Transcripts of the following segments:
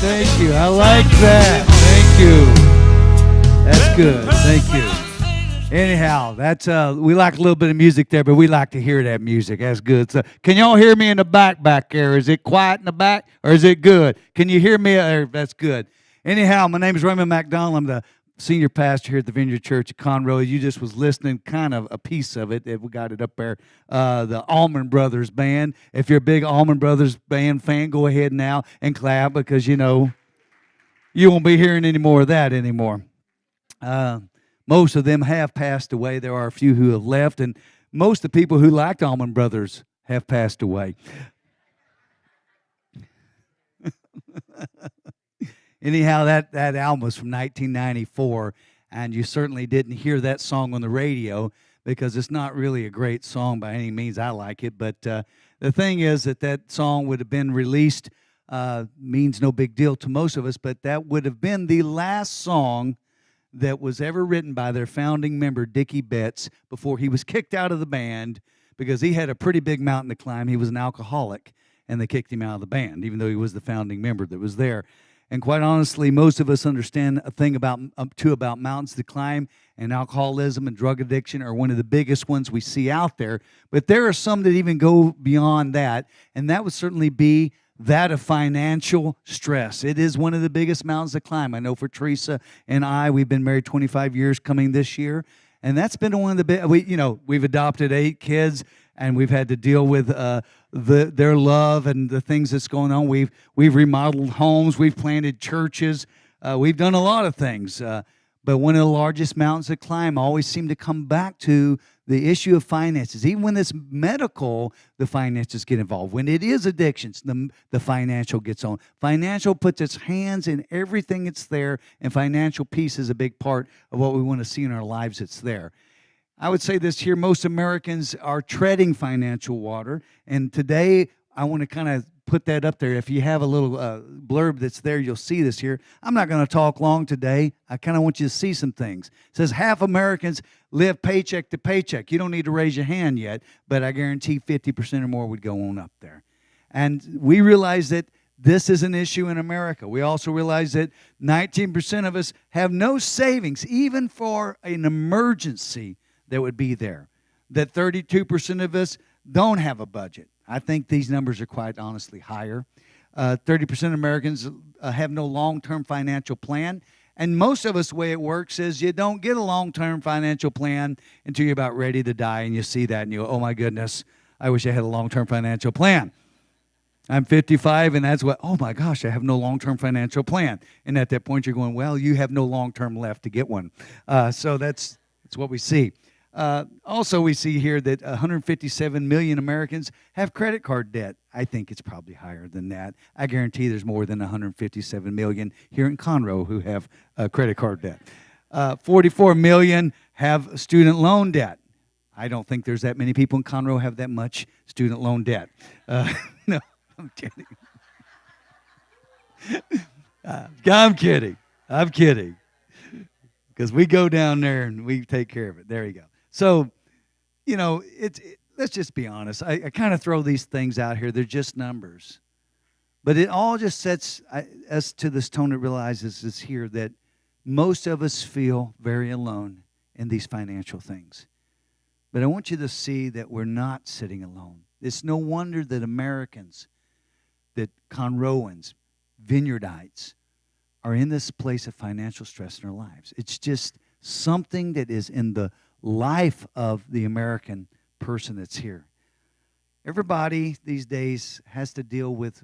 Thank you. I like that. Thank you. That's good. Thank you. Anyhow, that's we like a little bit of music there, but we like to hear that music. That's good. So, can y'all hear me in the back there? Is it quiet in the back, or is it good? Can you hear me? That's good. Anyhow, my name is Raymond McDonald. I'm the senior pastor here at the Vineyard Church at Conroe. You just was listening, kind of a piece of it. We got it up there. The Allman Brothers Band. If you're a big Allman Brothers Band fan, go ahead now and clap, because you won't be hearing any more of that anymore. Most of them have passed away. There are a few who have left, and most of the people who liked Allman Brothers have passed away. Anyhow, that album was from 1994, and you certainly didn't hear that song on the radio because it's not really a great song by any means. I like it, but the thing is that song would have been released, means no big deal to most of us, but that would have been the last song that was ever written by their founding member, Dickie Betts, before he was kicked out of the band because he had a pretty big mountain to climb. He was an alcoholic, and they kicked him out of the band, even though he was the founding member that was there. And quite honestly, most of us understand a thing about mountains to climb, and alcoholism and drug addiction are one of the biggest ones we see out there. But there are some that even go beyond that, and that would certainly be that of financial stress. It is one of the biggest mountains to climb. I know for Teresa and I, we've been married 25 years coming this year, and that's been one of the big. We've adopted 8 kids, and we've had to deal with their love and the things that's going on. We've remodeled homes, we've planted churches, we've done a lot of things. But one of the largest mountains to climb always seem to come back to the issue of finances. Even when it's medical, the finances get involved. When it is addictions, the financial gets on. Financial puts its hands in everything that's there, and financial piece is a big part of what we want to see in our lives that's there. I would say this here, most Americans are treading financial water, and today I want to kind of put that up there. If you have a little blurb that's there, you'll see this here. I'm not going to talk long today. I kind of want you to see some things. It says half Americans live paycheck to paycheck. You don't need to raise your hand yet, but I guarantee 50% or more would go on up there. And we realize that this is an issue in America. We also realize that 19% of us have no savings, even for an emergency that would be there. That 32% of us don't have a budget. I think these numbers are quite honestly higher. 30% of Americans have no long-term financial plan. And most of us, the way it works is you don't get a long-term financial plan until you're about ready to die, and you see that and you go, oh my goodness, I wish I had a long-term financial plan. I'm 55, and that's what, oh my gosh, I have no long-term financial plan. And at that point, you're going, well, you have no long-term left to get one. So that's what we see. Also, we see here that 157 million Americans have credit card debt. I think it's probably higher than that. I guarantee there's more than 157 million here in Conroe who have credit card debt. 44 million have student loan debt. I don't think there's that many people in Conroe have that much student loan debt. No, I'm kidding. I'm kidding. Because we go down there and we take care of it. There you go. So, let's just be honest. I kind of throw these things out here. They're just numbers. But it all just sets us to this tone that realizes is here that most of us feel very alone in these financial things. But I want you to see that we're not sitting alone. It's no wonder that Americans, that Conroeans, Vineyardites, are in this place of financial stress in our lives. It's just something that is in the life of the American person that's here. Everybody these days has to deal with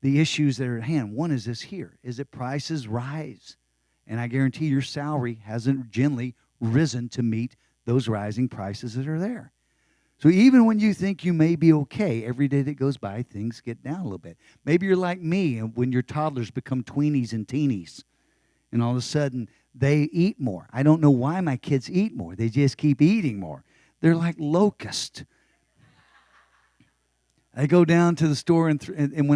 the issues that are at hand. One is this here, is that prices rise. And I guarantee your salary hasn't generally risen to meet those rising prices that are there. So even when you think you may be okay, every day that goes by, things get down a little bit. Maybe you're like me, and when your toddlers become tweenies and teenies, and all of a sudden they eat more. I don't know why my kids eat more. They just keep eating more. They're like locusts. I go down to the store, and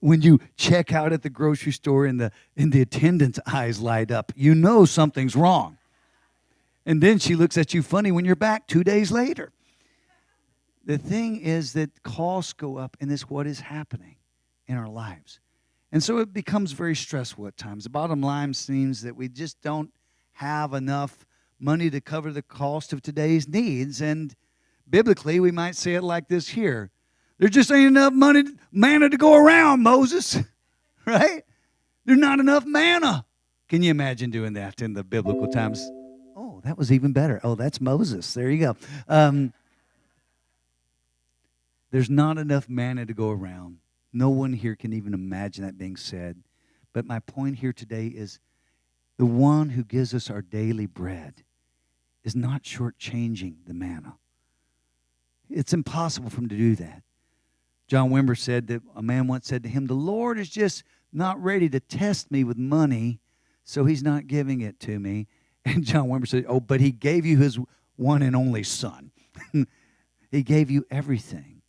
when you check out at the grocery store and the attendant's eyes light up, you know something's wrong. And then she looks at you funny when you're back 2 days later. The thing is that costs go up, and it's what is happening in our lives. And so it becomes very stressful at times. The bottom line seems that we just don't have enough money to cover the cost of today's needs. And biblically, we might say it like this here. There just ain't enough manna to go around, Moses. Right? There's not enough manna. Can you imagine doing that in the biblical times? Oh, that was even better. Oh, that's Moses. There you go. There's not enough manna to go around. No one here can even imagine that being said. But my point here today is the one who gives us our daily bread is not shortchanging the manna. It's impossible for him to do that. John Wimber said that a man once said to him, the Lord is just not ready to test me with money, so he's not giving it to me. And John Wimber said, oh, but he gave you his one and only son. He gave you everything.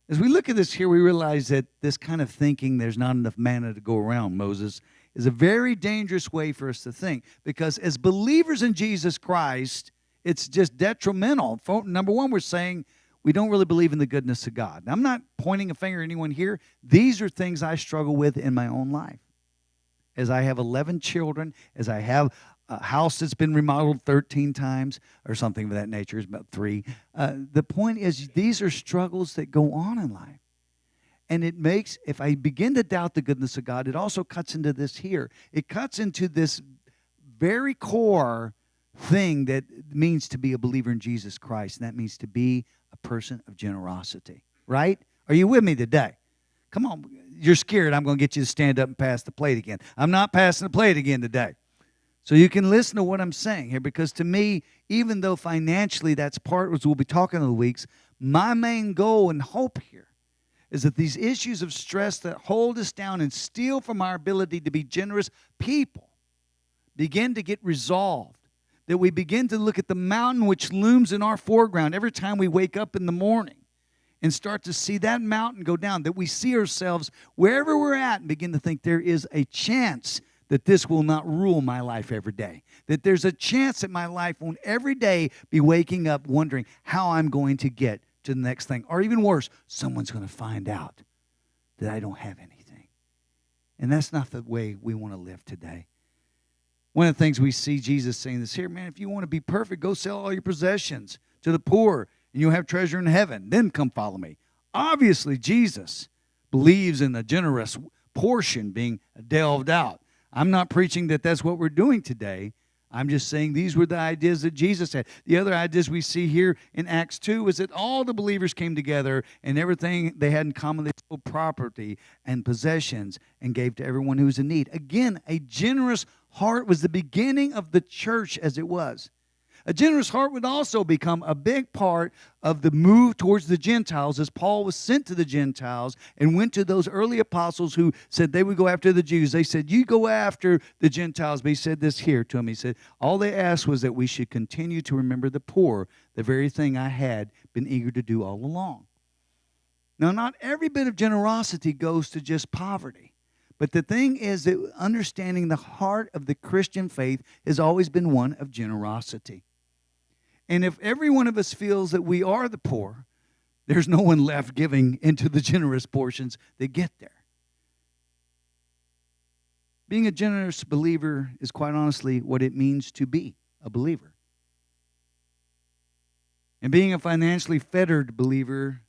As we look at this here, we realize that this kind of thinking, there's not enough manna to go around, Moses, is a very dangerous way for us to think. Because as believers in Jesus Christ, it's just detrimental. Number one, we're saying we don't really believe in the goodness of God. Now, I'm not pointing a finger at anyone here. These are things I struggle with in my own life. As I have 11 children, as I have a house that's been remodeled 13 times or something of that nature, is about 3. The point is, these are struggles that go on in life. And it makes, if I begin to doubt the goodness of God, it also cuts into this here. It cuts into this very core thing that means to be a believer in Jesus Christ, and that means to be a person of generosity, right? Are you with me today? Come on, you're scared I'm going to get you to stand up and pass the plate again. I'm not passing the plate again today. So you can listen to what I'm saying here, because to me, even though financially that's part, which we'll be talking in the weeks, my main goal and hope here is that these issues of stress that hold us down and steal from our ability to be generous people begin to get resolved. That we begin to look at the mountain which looms in our foreground every time we wake up in the morning and start to see that mountain go down. That we see ourselves wherever we're at and begin to think there is a chance that this will not rule my life every day. That there's a chance that my life won't every day be waking up wondering how I'm going to get to the next thing. Or even worse, someone's going to find out that I don't have anything. And that's not the way we want to live today. One of the things we see Jesus saying this here, man, if you want to be perfect, go sell all your possessions to the poor, and you'll have treasure in heaven. Then come follow me. Obviously, Jesus believes in a generous portion being delved out. I'm not preaching that that's what we're doing today. I'm just saying these were the ideas that Jesus had. The other ideas we see here in Acts 2 is that all the believers came together and everything they had in common, they sold property and possessions and gave to everyone who was in need. Again, a generous heart was the beginning of the church as it was. A generous heart would also become a big part of the move towards the Gentiles as Paul was sent to the Gentiles and went to those early apostles who said they would go after the Jews. They said, you go after the Gentiles. But he said this here to them. He said, all they asked was that we should continue to remember the poor, the very thing I had been eager to do all along. Now, not every bit of generosity goes to just poverty. But the thing is that understanding the heart of the Christian faith has always been one of generosity. And if every one of us feels that we are the poor, there's no one left giving into the generous portions that get there. Being a generous believer is quite honestly what it means to be a believer. And being a financially fettered believer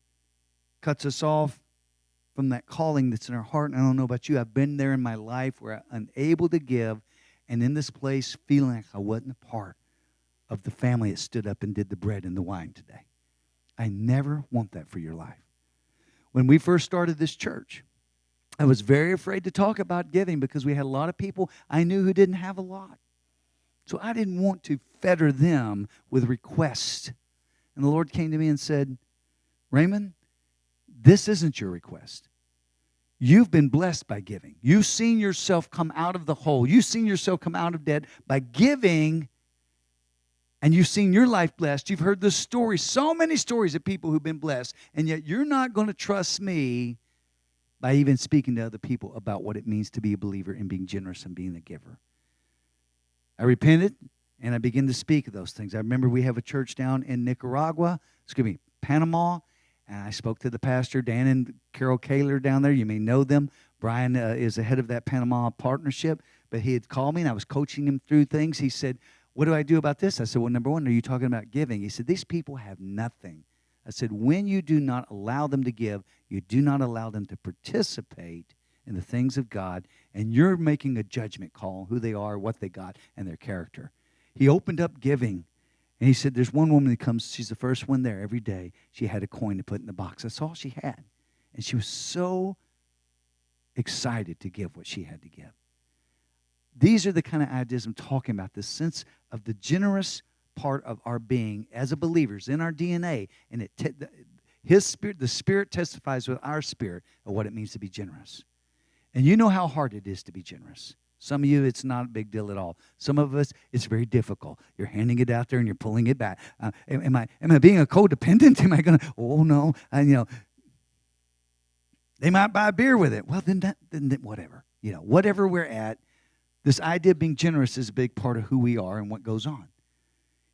cuts us off from that calling that's in our heart. And I don't know about you, I've been there in my life where I'm unable to give, and in this place feeling like I wasn't a part of the family that stood up and did the bread and the wine today. I never want that for your life. When we first started this church, I was very afraid to talk about giving because we had a lot of people I knew who didn't have a lot. So I didn't want to fetter them with requests. And the Lord came to me and said, Raymond, this isn't your request. You've been blessed by giving. You've seen yourself come out of the hole. You've seen yourself come out of debt by giving. And you've seen your life blessed. You've heard the stories, so many stories of people who've been blessed. And yet you're not going to trust me by even speaking to other people about what it means to be a believer and being generous and being a giver. I repented, and I began to speak of those things. I remember we have a church down in Panama. And I spoke to the pastor, Dan and Carol Kaler down there. You may know them. Brian is the head of that Panama partnership, but he had called me, and I was coaching him through things. He said, what do I do about this? I said, well, number one, are you talking about giving? He said, these people have nothing. I said, when you do not allow them to give, you do not allow them to participate in the things of God, and you're making a judgment call on who they are, what they got, and their character. He opened up giving, and he said, there's one woman that comes, she's the first one there every day. She had a coin to put in the box. That's all she had. And she was so excited to give what she had to give. These are the kind of ideas I'm talking about, the sense of the generous part of our being as a believers in our DNA, and His Spirit, the Spirit testifies with our spirit of what it means to be generous. And you know how hard it is to be generous. Some of you, it's not a big deal at all. Some of us, it's very difficult. You're handing it out there and you're pulling it back. Am I being a codependent? Am I going to? Oh no, they might buy a beer with it. Well, then whatever. Whatever we're at, this idea of being generous is a big part of who we are and what goes on.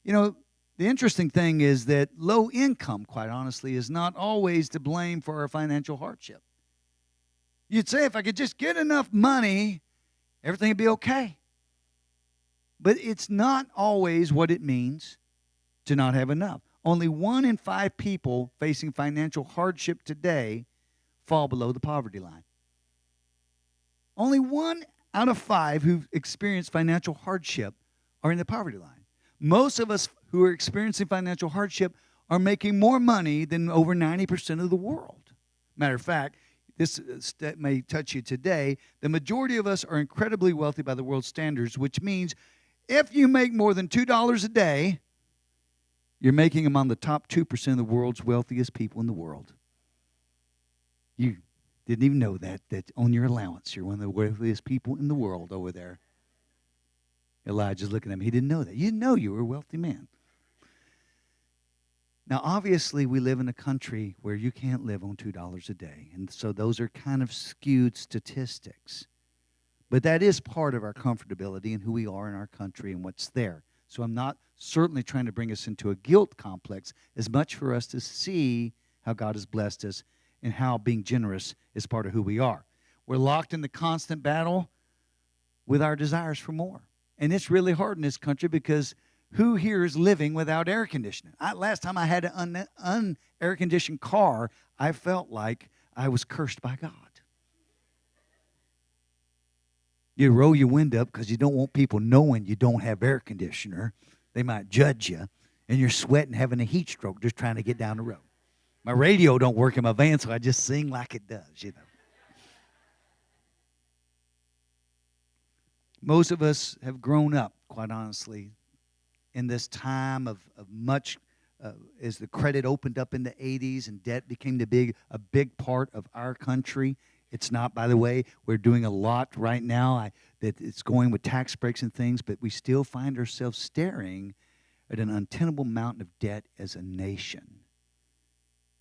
The interesting thing is that low income, quite honestly, is not always to blame for our financial hardship. You'd say, if I could just get enough money, everything would be okay. But it's not always what it means to not have enough. Only 1 in 5 people facing financial hardship today fall below the poverty line. Only 1 out of 5 who've experienced financial hardship are in the poverty line. Most of us who are experiencing financial hardship are making more money than over 90% of the world. Matter of fact, this may touch you today. The majority of us are incredibly wealthy by the world's standards, which means if you make more than $2 a day, you're making among the top 2% of the world's wealthiest people in the world. You didn't even know that on your allowance, you're one of the wealthiest people in the world over there. Elijah's looking at him. He didn't know that. You didn't know you were a wealthy man. Now, obviously, we live in a country where you can't live on $2 a day. And so those are kind of skewed statistics. But that is part of our comfortability and who we are in our country and what's there. So I'm not certainly trying to bring us into a guilt complex, as much for us to see how God has blessed us and how being generous is part of who we are. We're locked in the constant battle with our desires for more. And it's really hard in this country because who here is living without air conditioning? Last time I had an un-air-conditioned car, I felt like I was cursed by God. You roll your window up because you don't want people knowing you don't have air conditioner. They might judge you, and you're sweating, having a heat stroke, just trying to get down the road. My radio don't work in my van, so I just sing like it does, Most of us have grown up, quite honestly, in this time of much, as the credit opened up in the 80s and debt became a big part of our country. It's not, by the way, we're doing a lot right now that it's going with tax breaks and things, but we still find ourselves staring at an untenable mountain of debt as a nation.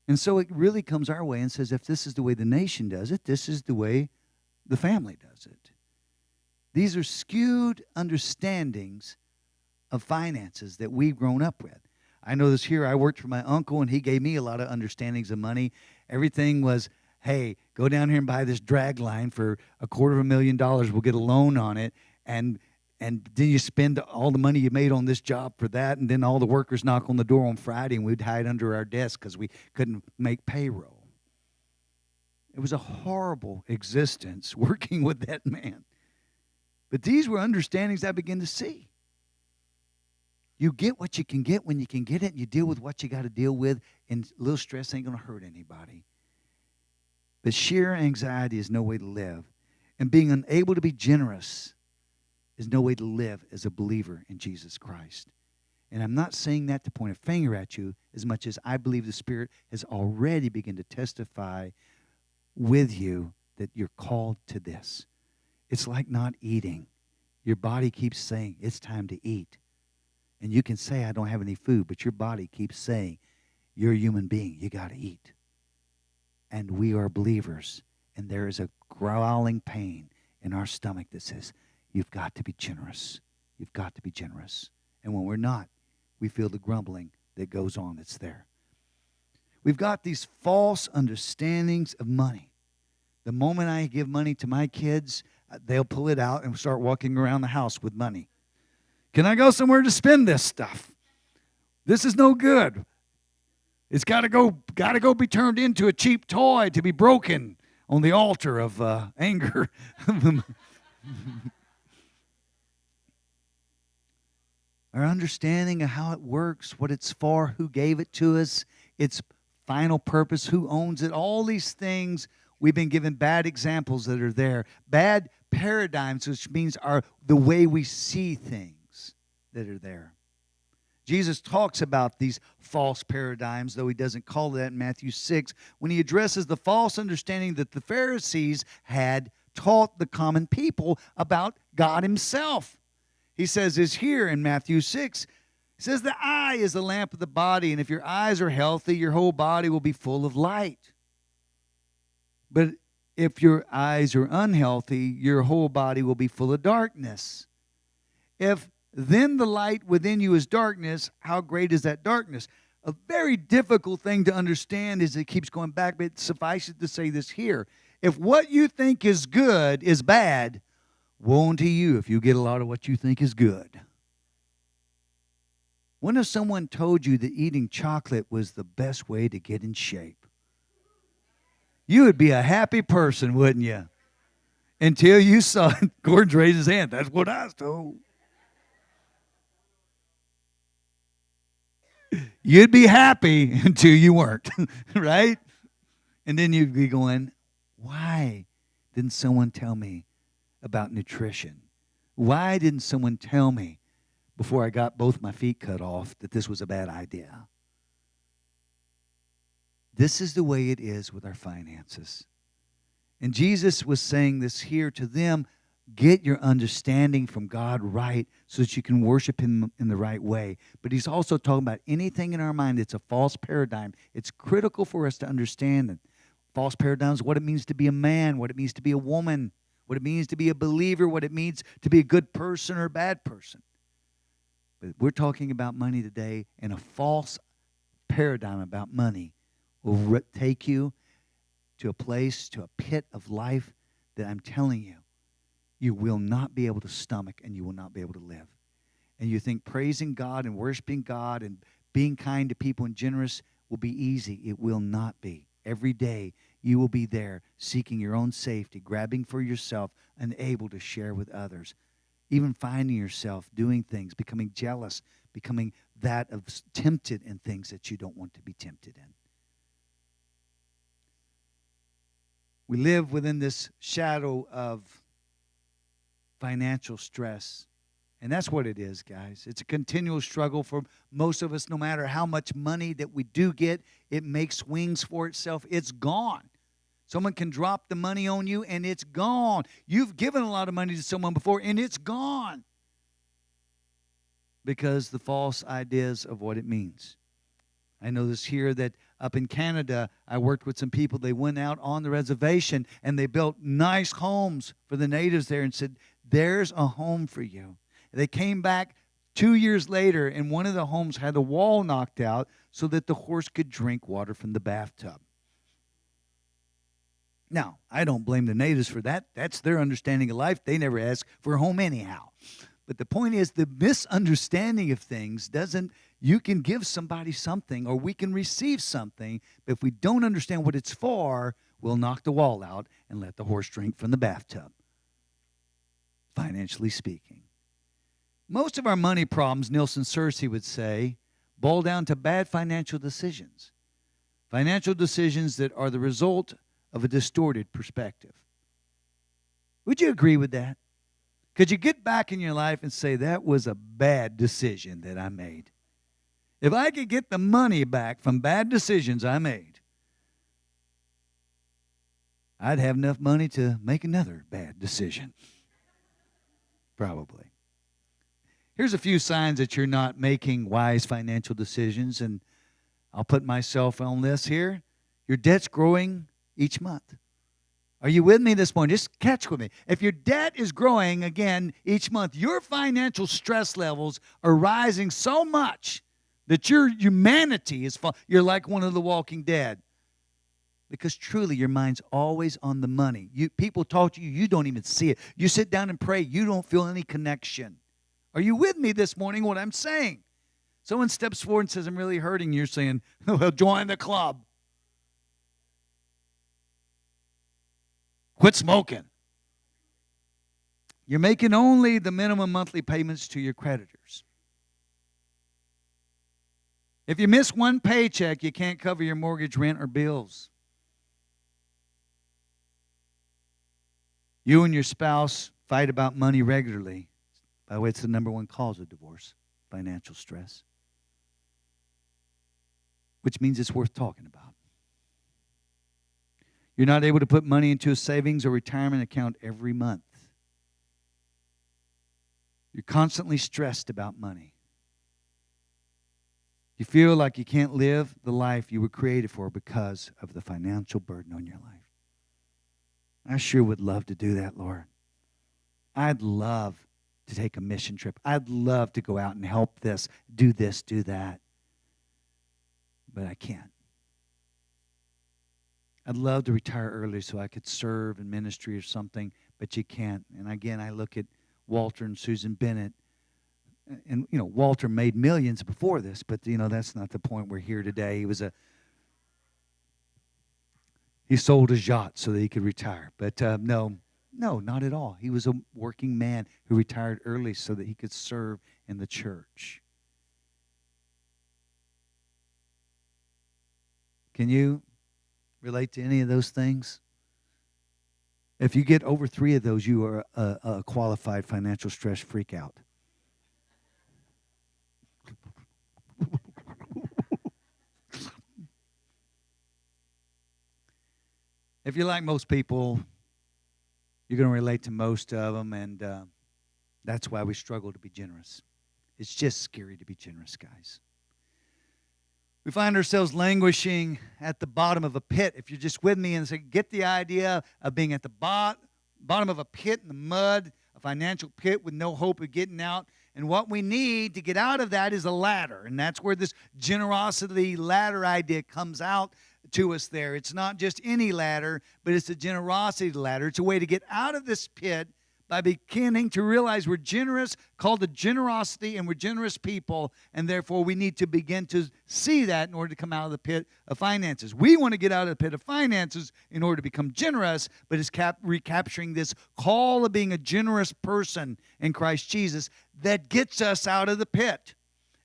And so it really comes our way and says, if this is the way the nation does it, this is the way the family does it. These are skewed understandings of finances that we've grown up with. I know this here. I worked for my uncle, and he gave me a lot of understandings of money. Everything was, hey, go down here and buy this drag line for $250,000. We'll get a loan on it, and then you spend all the money you made on this job for that, and then all the workers knock on the door on Friday, and we'd hide under our desk because we couldn't make payroll. It was a horrible existence working with that man. But these were understandings I began to see. You get what you can get when you can get it, and you deal with what you got to deal with, and a little stress ain't going to hurt anybody. But sheer anxiety is no way to live. And being unable to be generous is no way to live as a believer in Jesus Christ. And I'm not saying that to point a finger at you as much as I believe the Spirit has already begun to testify with you that you're called to this. It's like not eating. Your body keeps saying, it's time to eat. And you can say, I don't have any food, but your body keeps saying, you're a human being, you got to eat. And we are believers, and there is a growling pain in our stomach that says, you've got to be generous. You've got to be generous. And when we're not, we feel the grumbling that goes on that's there. We've got these false understandings of money The moment I give money to my kids, they'll pull it out and start walking around the house with money. Can I go somewhere to spend this stuff? This is no good. It's got to go be turned into a cheap toy to be broken on the altar of anger. Our understanding of how it works, what it's for, who gave it to us, its final purpose, who owns it, all these things, we've been given bad examples that are there. Bad paradigms, which means the way we see things that are there. Jesus talks about these false paradigms, though he doesn't call that in Matthew 6, when he addresses the false understanding that the Pharisees had taught the common people about God himself. He says this here in Matthew 6. He says, the eye is the lamp of the body, and if your eyes are healthy, your whole body will be full of light. But if your eyes are unhealthy, your whole body will be full of darkness. If then the light within you is darkness, how great is that darkness? A very difficult thing to understand is it keeps going back, but suffice it to say this here. If what you think is good is bad, woe unto you if you get a lot of what you think is good. When if someone told you that eating chocolate was the best way to get in shape? You would be a happy person, wouldn't you? Until you saw Gordon's raise his hand. That's what I was told. You'd be happy until you weren't, right? And then you'd be going, why didn't someone tell me about nutrition? Why didn't someone tell me before I got both my feet cut off that this was a bad idea? This is the way it is with our finances. And Jesus was saying this here to them, get your understanding from God right so that you can worship him in the right way. But he's also talking about anything in our mind that's a false paradigm. It's critical for us to understand it. False paradigms, what it means to be a man, what it means to be a woman, what it means to be a believer, what it means to be a good person or a bad person. But we're talking about money today, and a false paradigm about money will take you to a place, to a pit of life that I'm telling you, you will not be able to stomach and you will not be able to live. And you think praising God and worshiping God and being kind to people and generous will be easy. It will not be. Every day you will be there seeking your own safety, grabbing for yourself, unable to share with others. Even finding yourself doing things, becoming jealous, becoming that of tempted in things that you don't want to be tempted in. We live within this shadow of financial stress. And that's what it is, guys. It's a continual struggle for most of us. No matter how much money that we do get, it makes wings for itself. It's gone. Someone can drop the money on you, and it's gone. You've given a lot of money to someone before, and it's gone. Because the false ideas of what it means. I know this here that up in Canada, I worked with some people. They went out on the reservation, and they built nice homes for the natives there and said, there's a home for you. They came back 2 years later, and one of the homes had a wall knocked out so that the horse could drink water from the bathtub. Now, I don't blame the natives for that. That's their understanding of life. They never asked for a home anyhow. But the point is, the misunderstanding of things doesn't, you can give somebody something or we can receive something, but if we don't understand what it's for, we'll knock the wall out and let the horse drink from the bathtub, financially speaking. Most of our money problems, Nielsen Searcy would say, boil down to bad financial decisions. Financial decisions that are the result of a distorted perspective. Would you agree with that? Could you get back in your life and say, that was a bad decision that I made? If I could get the money back from bad decisions I made, I'd have enough money to make another bad decision. Probably. Here's a few signs that you're not making wise financial decisions, and I'll put myself on this here. Your debt's growing each month. Are you with me this morning? Just catch with me. If your debt is growing again each month, your financial stress levels are rising so much that your humanity is you're like one of the walking dead. Because truly your mind's always on the money. People talk to you, you don't even see it. You sit down and pray, you don't feel any connection. Are you with me this morning, what I'm saying? Someone steps forward and says, I'm really hurting. You're saying, well, join the club. Quit smoking. You're making only the minimum monthly payments to your creditors. If you miss one paycheck, you can't cover your mortgage, rent, or bills. You and your spouse fight about money regularly. By the way, it's the number one cause of divorce, financial stress. Which means it's worth talking about. You're not able to put money into a savings or retirement account every month. You're constantly stressed about money. You feel like you can't live the life you were created for because of the financial burden on your life. I sure would love to do that, Lord. I'd love to take a mission trip. I'd love to go out and help this, do that. But I can't. I'd love to retire early so I could serve in ministry or something, but you can't. And again, I look at Walter and Susan Bennett. And, Walter made millions before this, but, that's not the point. We're here today. He sold his yacht so that he could retire. But no, not at all. He was a working man who retired early so that he could serve in the church. Can you relate to any of those things? If you get over 3 of those, you are a qualified financial stress freak out. If you're like most people, you're going to relate to most of them, and that's why we struggle to be generous. It's just scary to be generous, guys. We find ourselves languishing at the bottom of a pit. If you're just with me and say, get the idea of being at the bottom of a pit in the mud, a financial pit with no hope of getting out. And what we need to get out of that is a ladder. And that's where this generosity ladder idea comes out to us there. It's not just any ladder, but it's a generosity ladder. It's a way to get out of this pit by beginning to realize we're generous, called to generosity, and we're generous people, and therefore we need to begin to see that in order to come out of the pit of finances. We want to get out of the pit of finances in order to become generous, but it's recapturing this call of being a generous person in Christ Jesus that gets us out of the pit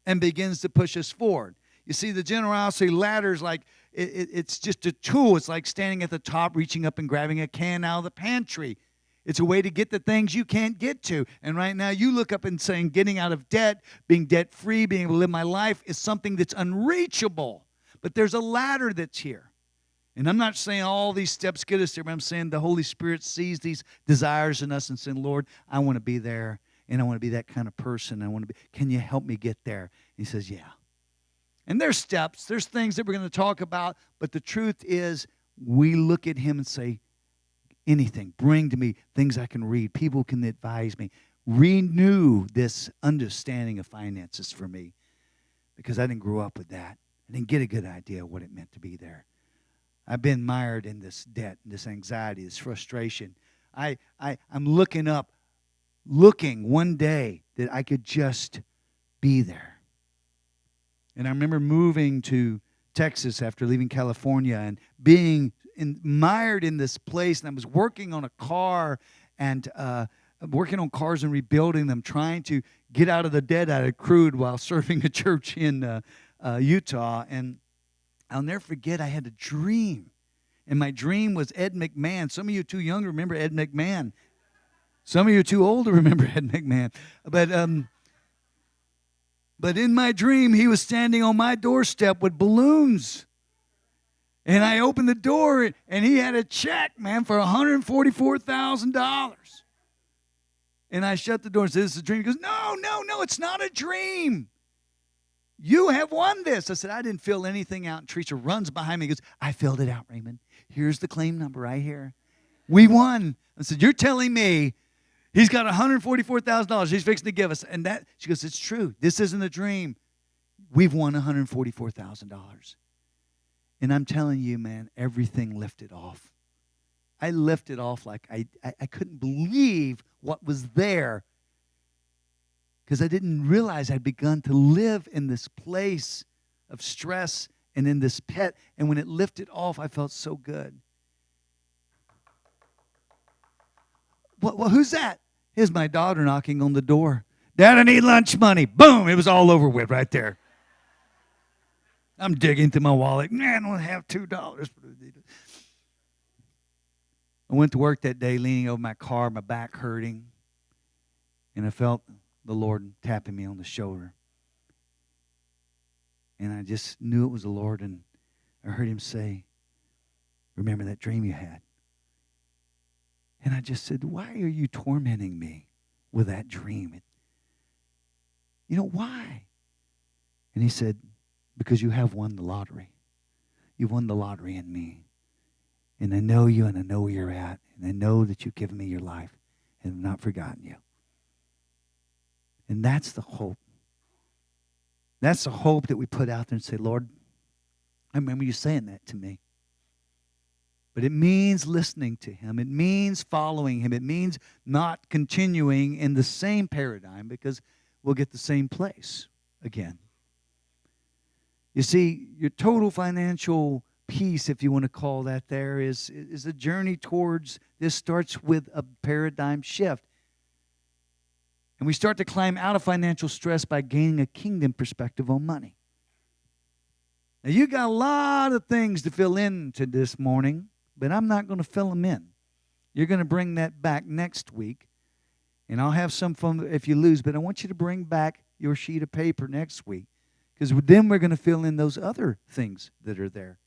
and begins to push us forward. You see, the generosity ladder is like, it's just a tool. It's like standing at the top, reaching up and grabbing a can out of the pantry. It's a way to get the things you can't get to. And right now you look up and saying getting out of debt, being debt-free, being able to live my life is something that's unreachable. But there's a ladder that's here. And I'm not saying all these steps get us there, but I'm saying the Holy Spirit sees these desires in us and saying, Lord, I want to be there, and I want to be that kind of person. Can you help me get there? And he says, yeah. And there's steps, there's things that we're going to talk about, but the truth is we look at him and say, anything, bring to me things I can read. People can advise me. Renew this understanding of finances for me, because I didn't grow up with that. I didn't get a good idea of what it meant to be there. I've been mired in this debt, this anxiety, this frustration. I'm looking one day that I could just be there. And I remember moving to Texas after leaving California and being mired in this place, and I was working on a car and working on cars and rebuilding them, trying to get out of the debt I had accrued while serving a church in Utah. And I'll never forget, I had a dream, and my dream was Ed McMahon. Some of you too young to remember Ed McMahon. Some of you are too old to remember Ed McMahon. But in my dream, he was standing on my doorstep with balloons. And I opened the door, and he had a check, man, for $144,000. And I shut the door and said, this is a dream. He goes, no, it's not a dream. You have won this. I said, I didn't fill anything out. And Teresa runs behind me and goes, I filled it out, Raymond. Here's the claim number right here. We won. I said, you're telling me he's got $144,000 he's fixing to give us. And she goes, it's true. This isn't a dream. We've won $144,000. And I'm telling you, man, everything lifted off. I lifted off like I couldn't believe what was there, because I didn't realize I'd begun to live in this place of stress and in this pit. And when it lifted off, I felt so good. Well, who's that? Here's my daughter knocking on the door. Dad, I need lunch money. Boom, it was all over with right there. I'm digging through my wallet. Man, I don't have $2. I went to work that day leaning over my car, my back hurting, and I felt the Lord tapping me on the shoulder. And I just knew it was the Lord, and I heard him say, remember that dream you had? And I just said, why are you tormenting me with that dream? You know, why? And he said, because you have won the lottery. You've won the lottery in me. And I know you, and I know where you're at, and I know that you've given me your life, and I've not forgotten you. And that's the hope. That's the hope that we put out there and say, Lord, I remember you saying that to me. But it means listening to him. It means following him. It means not continuing in the same paradigm, because we'll get the same place again. You see, your total financial peace, if you want to call that there, is a journey towards, this starts with a paradigm shift. And we start to climb out of financial stress by gaining a kingdom perspective on money. Now, you got a lot of things to fill into this morning, but I'm not going to fill them in. You're going to bring that back next week, and I'll have some fun if you lose, but I want you to bring back your sheet of paper next week, because then we're going to fill in those other things that are there.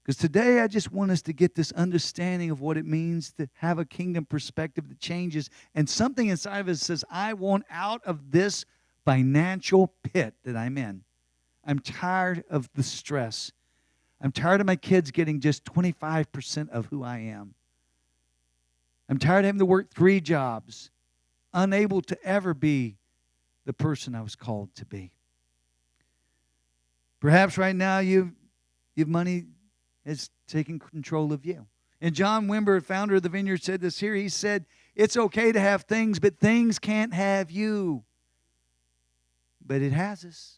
Because today I just want us to get this understanding of what it means to have a kingdom perspective that changes, and something inside of us says, I want out of this financial pit that I'm in. I'm tired of the stress. I'm tired of my kids getting just 25% of who I am. I'm tired of having to work 3 jobs, unable to ever be the person I was called to be. Perhaps right now you've money is taking control of you. And John Wimber, founder of the Vineyard, said this here. He said, it's okay to have things, but things can't have you. But it has us.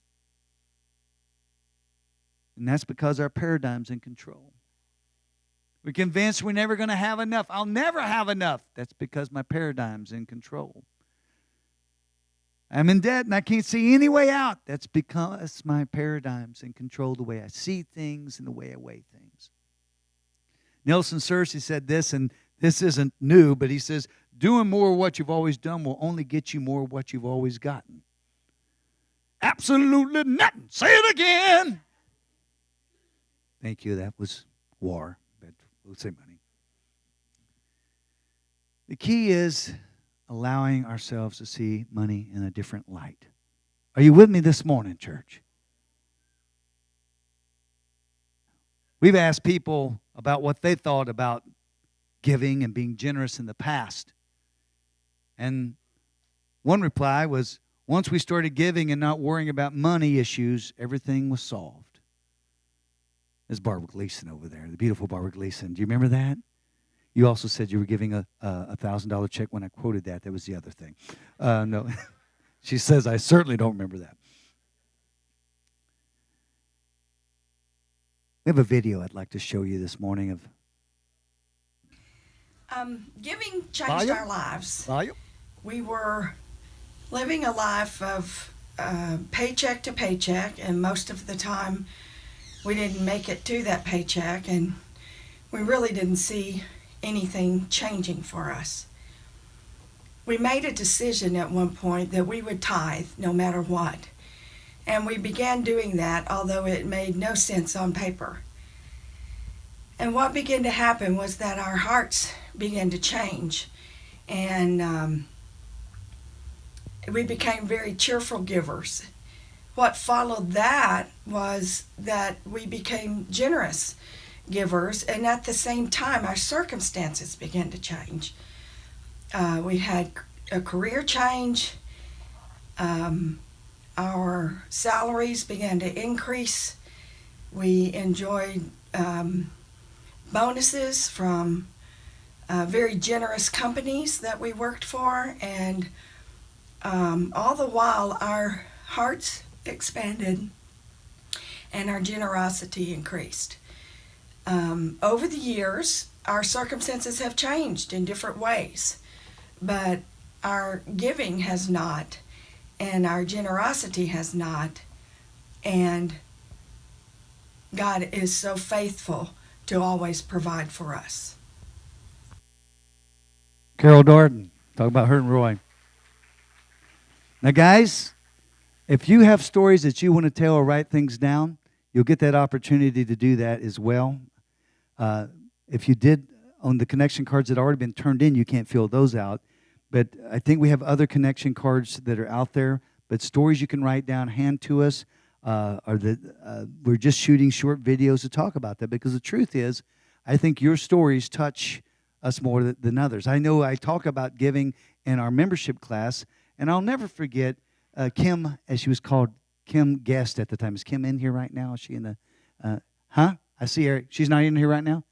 And that's because our paradigm's in control. We're convinced we're never going to have enough. I'll never have enough. That's because my paradigm's in control. I'm in debt and I can't see any way out. That's because my paradigm's in control, the way I see things and the way I weigh things. Nelson Searcy said this, and this isn't new, but he says, doing more of what you've always done will only get you more of what you've always gotten. Absolutely nothing. Say it again. Thank you. That was war, but we'll say money. The key is allowing ourselves to see money in a different light. Are you with me this morning, church? We've asked people about what they thought about giving and being generous in the past. And one reply was, once we started giving and not worrying about money issues, everything was solved. There's Barbara Gleason over there, the beautiful Barbara Gleason. Do you remember that? You also said you were giving a $1,000 check when I quoted that. That was the other thing. No, she says, I certainly don't remember that. We have a video I'd like to show you this morning of. Giving changed our lives. We were living a life of paycheck to paycheck, and most of the time we didn't make it to that paycheck, and we really didn't see anything changing for us. We made a decision at one point that we would tithe no matter what, and we began doing that, although it made no sense on paper. And what began to happen was that our hearts began to change, and we became very cheerful givers. What followed that was that we became generous givers, and at the same time our circumstances began to change. We had a career change. our salaries began to increase. We enjoyed bonuses from very generous companies that we worked for, and all the while our hearts expanded and our generosity increased. Over the years, our circumstances have changed in different ways, but our giving has not, and our generosity has not, and God is so faithful to always provide for us. Carol Darden, talk about her and Roy. Now, guys, if you have stories that you want to tell or write things down, you'll get that opportunity to do that as well. If you did on the connection cards that have already been turned in, you can't fill those out. But I think we have other connection cards that are out there. But stories you can write down, hand to us. We're just shooting short videos to talk about that, because the truth is, I think your stories touch us more than others. I know I talk about giving in our membership class, and I'll never forget Kim, as she was called, Kim Guest at the time. Is Kim in here right now? Is she in the, I see her. She's not in here right now?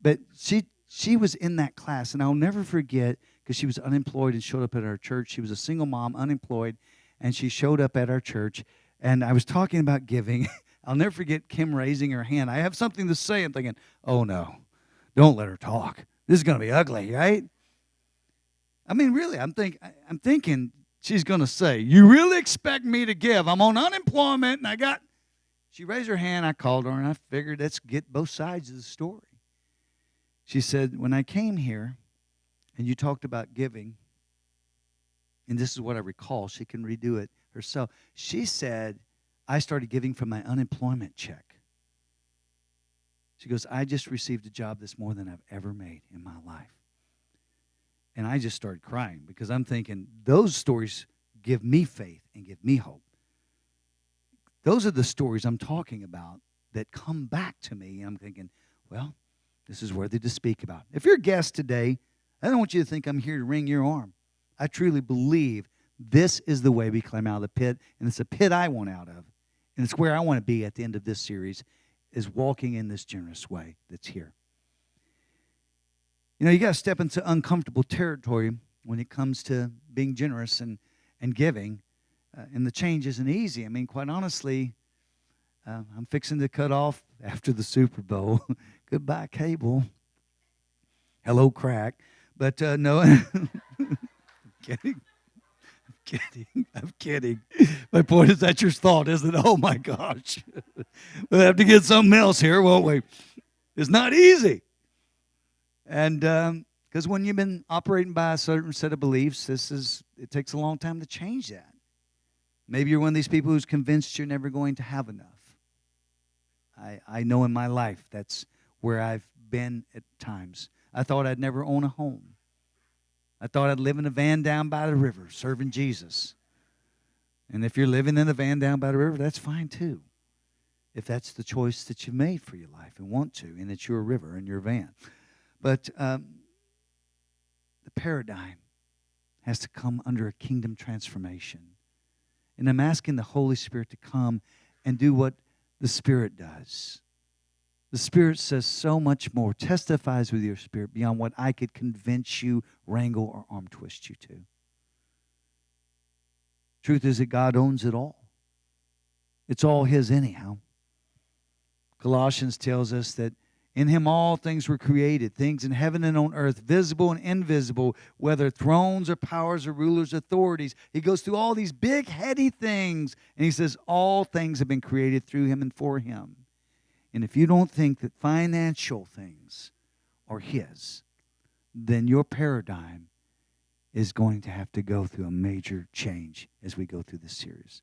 But she was in that class, and I'll never forget, because she was unemployed and showed up at our church. She was a single mom, unemployed, and she showed up at our church, and I was talking about giving. I'll never forget Kim raising her hand. I have something to say. I'm thinking, oh, no, don't let her talk. This is going to be ugly, right? I mean, really, I'm thinking she's going to say, you really expect me to give? I'm on unemployment, and I got... She raised her hand. I called her, and I figured let's get both sides of the story. She said, when I came here, and you talked about giving, and this is what I recall. She can redo it herself. She said, I started giving from my unemployment check. She goes, I just received a job that's more than I've ever made in my life. And I just started crying, because I'm thinking, those stories give me faith and give me hope. Those are the stories I'm talking about that come back to me. And I'm thinking, well, this is worthy to speak about. If you're a guest today, I don't want you to think I'm here to wring your arm. I truly believe this is the way we climb out of the pit, and it's a pit I want out of. And it's where I want to be at the end of this series, is walking in this generous way that's here. You know, you got to step into uncomfortable territory when it comes to being generous and giving, and the change isn't easy. I mean, quite honestly, I'm fixing to cut off after the Super Bowl. Goodbye, cable. Hello, crack. But no, I'm kidding. My point is, that's your thought, isn't it? Oh, my gosh. We'll have to get something else here, won't we? It's not easy. And because when you've been operating by a certain set of beliefs, it takes a long time to change that. Maybe you're one of these people who's convinced you're never going to have enough. I know in my life that's where I've been at times. I thought I'd never own a home. I thought I'd live in a van down by the river serving Jesus. And if you're living in a van down by the river, that's fine too. If that's the choice that you've made for your life and want to, and it's your river and your van. But the paradigm has to come under a kingdom transformation. And I'm asking the Holy Spirit to come and do what the Spirit does. The Spirit says so much more, testifies with your spirit beyond what I could convince you, wrangle, or arm twist you to. Truth is that God owns it all. It's all His anyhow. Colossians tells us that in Him all things were created, things in heaven and on earth, visible and invisible, whether thrones or powers or rulers, authorities. He goes through all these big, heady things, and he says all things have been created through Him and for Him. And if you don't think that financial things are His, then your paradigm is going to have to go through a major change as we go through this series.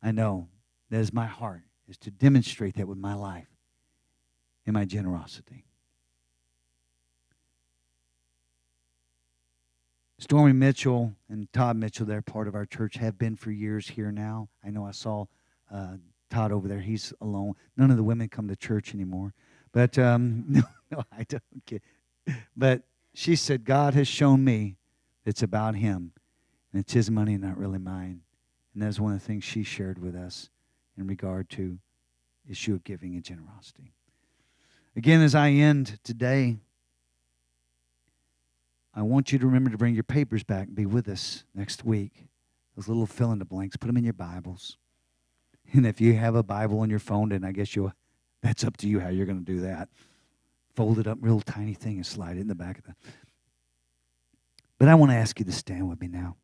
I know that is my heart, is to demonstrate that with my life and my generosity. Stormy Mitchell and Todd Mitchell, they're part of our church, have been for years here now. I know I saw Todd over there. He's alone. None of the women come to church anymore. But, no, I don't get. But she said, God has shown me it's about Him. And it's his money, not really mine. And that's one of the things she shared with us in regard to issue of giving and generosity. Again, as I end today, I want you to remember to bring your papers back and be with us next week. Those little fill in the blanks, put them in your Bibles. And if you have a Bible on your phone, then I guess that's up to you how you're going to do that. Fold it up, real tiny thing, and slide it in the back of the. But I want to ask you to stand with me now.